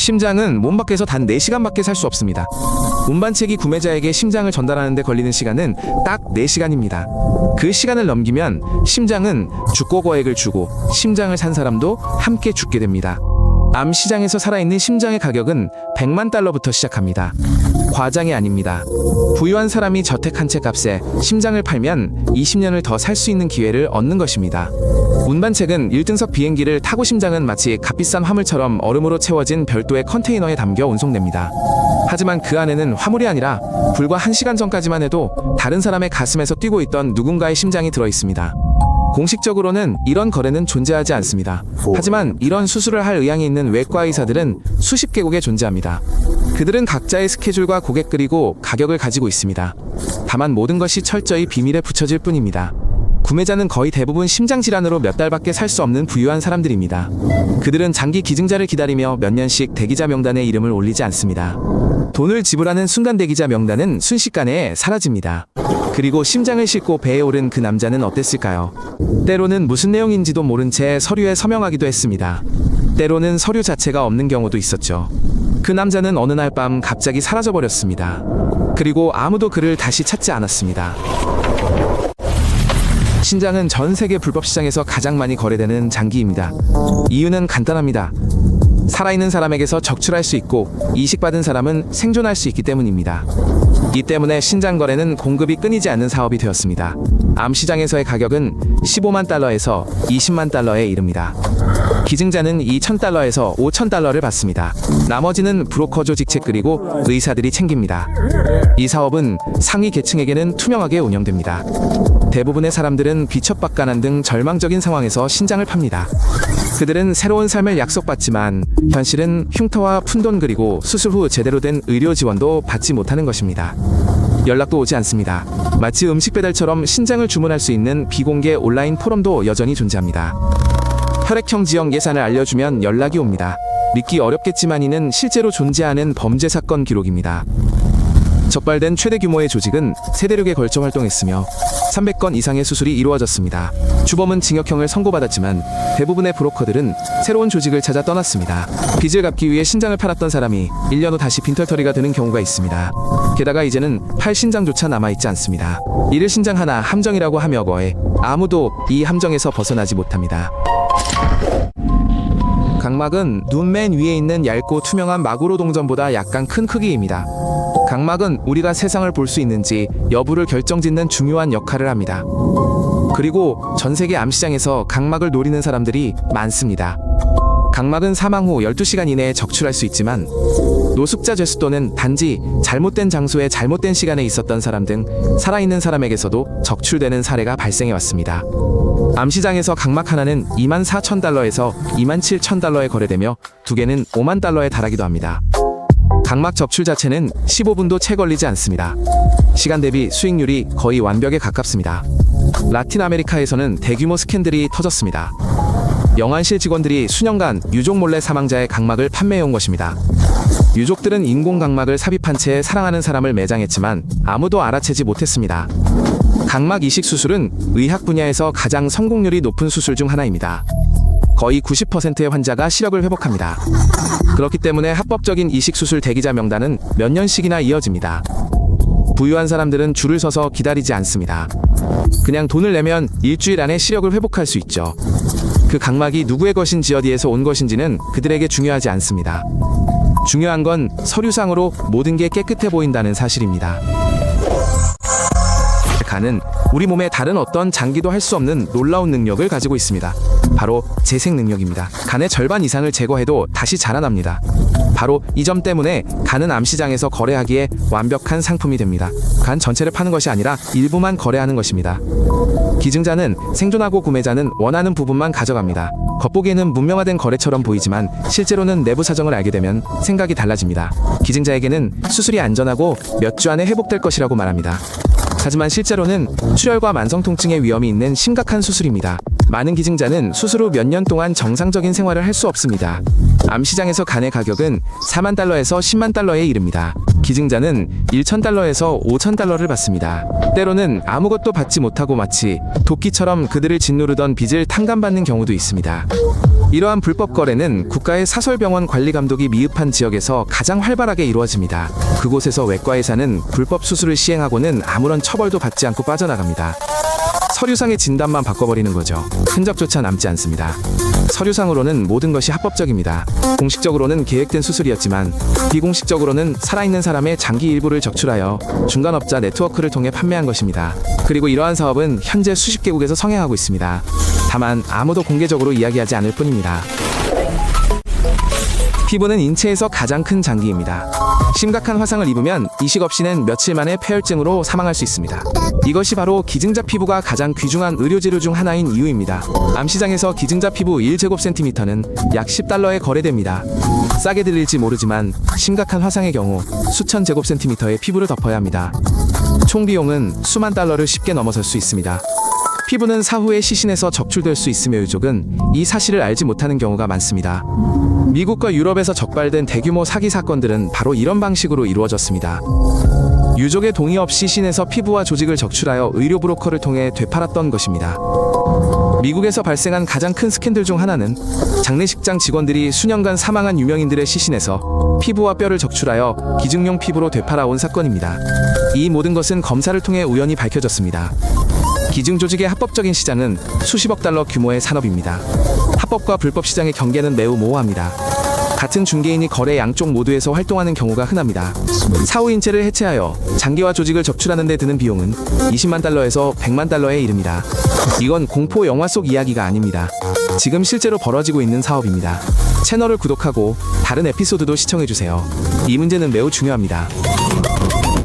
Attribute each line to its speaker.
Speaker 1: 심장은 몸 밖에서 단 4시간밖에 살 수 없습니다. 운반책이 구매자에게 심장을 전달하는 데 걸리는 시간은 딱 4시간입니다. 그 시간을 넘기면 심장은 죽고거액을 주고 심장을 산 사람도 함께 죽게 됩니다. 암 시장에서 살아있는 심장의 가격은 100만 달러부터 시작합니다. 과장이 아닙니다. 부유한 사람이 저택 한 채 값에 심장을 팔면 20년을 더 살 수 있는 기회를 얻는 것입니다. 운반책은 1등석 비행기를 타고 심장은 마치 값비싼 화물처럼 얼음으로 채워진 별도의 컨테이너에 담겨 운송됩니다. 하지만 그 안에는 화물이 아니라 불과 1시간 전까지만 해도 다른 사람의 가슴에서 뛰고 있던 누군가의 심장이 들어 있습니다. 공식적으로는 이런 거래는 존재하지 않습니다. 하지만 이런 수술을 할 의향이 있는 외과 의사들은 수십 개국에 존재합니다. 그들은 각자의 스케줄과 고객 그리고 가격을 가지고 있습니다. 다만 모든 것이 철저히 비밀에 붙여질 뿐입니다. 구매자는 거의 대부분 심장질환으로 몇 달밖에 살 수 없는 부유한 사람들입니다. 그들은 장기 기증자를 기다리며 몇 년씩 대기자 명단에 이름을 올리지 않습니다. 돈을 지불하는 순간 대기자 명단은 순식간에 사라집니다. 그리고 심장을 싣고 배에 오른 그 남자는 어땠을까요? 때로는 무슨 내용인지도 모른 채 서류에 서명하기도 했습니다. 때로는 서류 자체가 없는 경우도 있었죠. 그 남자는 어느 날 밤 갑자기 사라져버렸습니다. 그리고 아무도 그를 다시 찾지 않았습니다. 심장은 전 세계 불법 시장에서 가장 많이 거래되는 장기입니다. 이유는 간단합니다. 살아있는 사람에게서 적출할 수 있고 이식받은 사람은 생존할 수 있기 때문입니다. 이 때문에 심장 거래는 공급이 끊이지 않는 사업이 되었습니다. 암 시장에서의 가격은 15만 달러에서 20만 달러에 이릅니다. 기증자는 2,000달러에서 5,000달러를 받습니다. 나머지는 브로커 조직책 그리고 의사들이 챙깁니다. 이 사업은 상위 계층에게는 투명하게 운영됩니다. 대부분의 사람들은 비첩박간환 등 절망적인 상황에서 심장을 팝니다. 그들은 새로운 삶을 약속받지만 현실은 흉터와 푼돈 그리고 수술 후 제대로 된 의료 지원도 받지 못하는 것입니다. 연락도 오지 않습니다. 마치 음식 배달처럼 심장을 주문할 수 있는 비공개 온라인 포럼도 여전히 존재합니다. 혈액형 지역 예산을 알려주면 연락이 옵니다. 믿기 어렵겠지만 이는 실제로 존재하는 범죄 사건 기록입니다. 적발된 최대 규모의 조직은 세 대륙에 걸쳐 활동했으며 300건 이상의 수술이 이루어졌습니다. 주범은 징역형을 선고받았지만 대부분의 브로커들은 새로운 조직을 찾아 떠났습니다. 빚을 갚기 위해 심장을 팔았던 사람이 1년 후 다시 빈털터리가 되는 경우가 있습니다. 게다가 이제는 팔 심장조차 남아있지 않습니다. 이를 심장 하나 함정이라고 하며 거해 아무도 이 함정에서 벗어나지 못합니다. 각막은 눈 맨 위에 있는 얇고 투명한 마구로 동전보다 약간 큰 크기입니다. 각막은 우리가 세상을 볼 수 있는지 여부를 결정짓는 중요한 역할을 합니다. 그리고 전 세계 암시장에서 각막을 노리는 사람들이 많습니다. 각막은 사망 후 12시간 이내에 적출할 수 있지만 노숙자 죄수 또는 단지 잘못된 장소에 잘못된 시간에 있었던 사람 등 살아있는 사람에게서도 적출되는 사례가 발생해왔습니다. 암시장에서 각막 하나는 24,000달러에서 27,000달러에 거래되며 두 개는 5만 달러에 달하기도 합니다. 각막 적출 자체는 15분도 채 걸리지 않습니다. 시간 대비 수익률이 거의 완벽에 가깝습니다. 라틴 아메리카에서는 대규모 스캔들이 터졌습니다. 영안실 직원들이 수년간 유족 몰래 사망자의 각막을 판매해온 것입니다. 유족들은 인공 각막을 삽입한 채 사랑하는 사람을 매장했지만 아무도 알아채지 못했습니다. 각막 이식 수술은 의학 분야에서 가장 성공률이 높은 수술 중 하나입니다. 거의 90%의 환자가 시력을 회복합니다. 그렇기 때문에 합법적인 이식 수술 대기자 명단은 몇 년씩이나 이어집니다. 부유한 사람들은 줄을 서서 기다리지 않습니다. 그냥 돈을 내면 일주일 안에 시력을 회복할 수 있죠. 그 각막이 누구의 것인지 어디에서 온 것인지는 그들에게 중요하지 않습니다. 중요한 건 서류상으로 모든 게 깨끗해 보인다는 사실입니다. 간은 우리 몸에 다른 어떤 장기도 할 수 없는 놀라운 능력을 가지고 있습니다. 바로 재생 능력입니다. 간의 절반 이상을 제거해도 다시 자라납니다. 바로 이 점 때문에 간은 암시장에서 거래하기에 완벽한 상품이 됩니다. 간 전체를 파는 것이 아니라 일부만 거래하는 것입니다. 기증자는 생존하고 구매자는 원하는 부분만 가져갑니다. 겉보기에는 문명화된 거래처럼 보이지만 실제로는 내부 사정을 알게 되면 생각이 달라집니다. 기증자에게는 수술이 안전하고 몇 주 안에 회복될 것이라고 말합니다. 하지만 실제로는 출혈과 만성통증의 위험이 있는 심각한 수술입니다. 많은 기증자는 수술 후 몇 년 동안 정상적인 생활을 할 수 없습니다. 암시장에서 간의 가격은 4만 달러에서 10만 달러에 이릅니다. 기증자는 1,000달러에서 5,000달러를 받습니다. 때로는 아무것도 받지 못하고 마치 도끼처럼 그들을 짓누르던 빚을 탕감받는 경우도 있습니다. 이러한 불법 거래는 국가의 사설병원 관리 감독이 미흡한 지역에서 가장 활발하게 이루어집니다. 그곳에서 외과 의사는 불법 수술을 시행하고는 아무런 처벌도 받지 않고 빠져나갑니다. 서류상의 진단만 바꿔버리는 거죠. 흔적조차 남지 않습니다. 서류상으로는 모든 것이 합법적입니다. 공식적으로는 계획된 수술이었지만 비공식적으로는 살아있는 사람의 장기 일부를 적출하여 중간업자 네트워크를 통해 판매한 것입니다. 그리고 이러한 사업은 현재 수십 개국에서 성행하고 있습니다. 다만 아무도 공개적으로 이야기하지 않을 뿐입니다. 피부는 인체에서 가장 큰 장기입니다. 심각한 화상을 입으면 이식 없이는 며칠 만에 폐혈증으로 사망할 수 있습니다. 이것이 바로 기증자 피부가 가장 귀중한 의료재료 중 하나인 이유입니다. 암시장에서 기증자 피부 1제곱센티미터는 약 $10에 거래됩니다. 싸게 들릴지 모르지만 심각한 화상의 경우 수천 제곱센티미터의 피부를 덮어야 합니다. 총 비용은 수만 달러를 쉽게 넘어설 수 있습니다. 피부는 사후에 시신에서 적출될 수 있으며 유족은 이 사실을 알지 못하는 경우가 많습니다. 미국과 유럽에서 적발된 대규모 사기 사건들은 바로 이런 방식으로 이루어졌습니다. 유족의 동의 없이 시신에서 피부와 조직을 적출하여 의료 브로커를 통해 되팔았던 것입니다. 미국에서 발생한 가장 큰 스캔들 중 하나는 장례식장 직원들이 수년간 사망한 유명인들의 시신에서 피부와 뼈를 적출하여 기증용 피부로 되팔아온 사건입니다. 이 모든 것은 검사를 통해 우연히 밝혀졌습니다. 기증 조직의 합법적인 시장은 수십억 달러 규모의 산업입니다. 합법과 불법 시장의 경계는 매우 모호합니다. 같은 중개인이 거래 양쪽 모두에서 활동하는 경우가 흔합니다. 사후 인체를 해체하여 장기와 조직을 적출하는 데 드는 비용은 20만 달러에서 100만 달러에 이릅니다. 이건 공포 영화 속 이야기가 아닙니다. 지금 실제로 벌어지고 있는 사업입니다. 채널을 구독하고 다른 에피소드도 시청해주세요. 이 문제는 매우 중요합니다.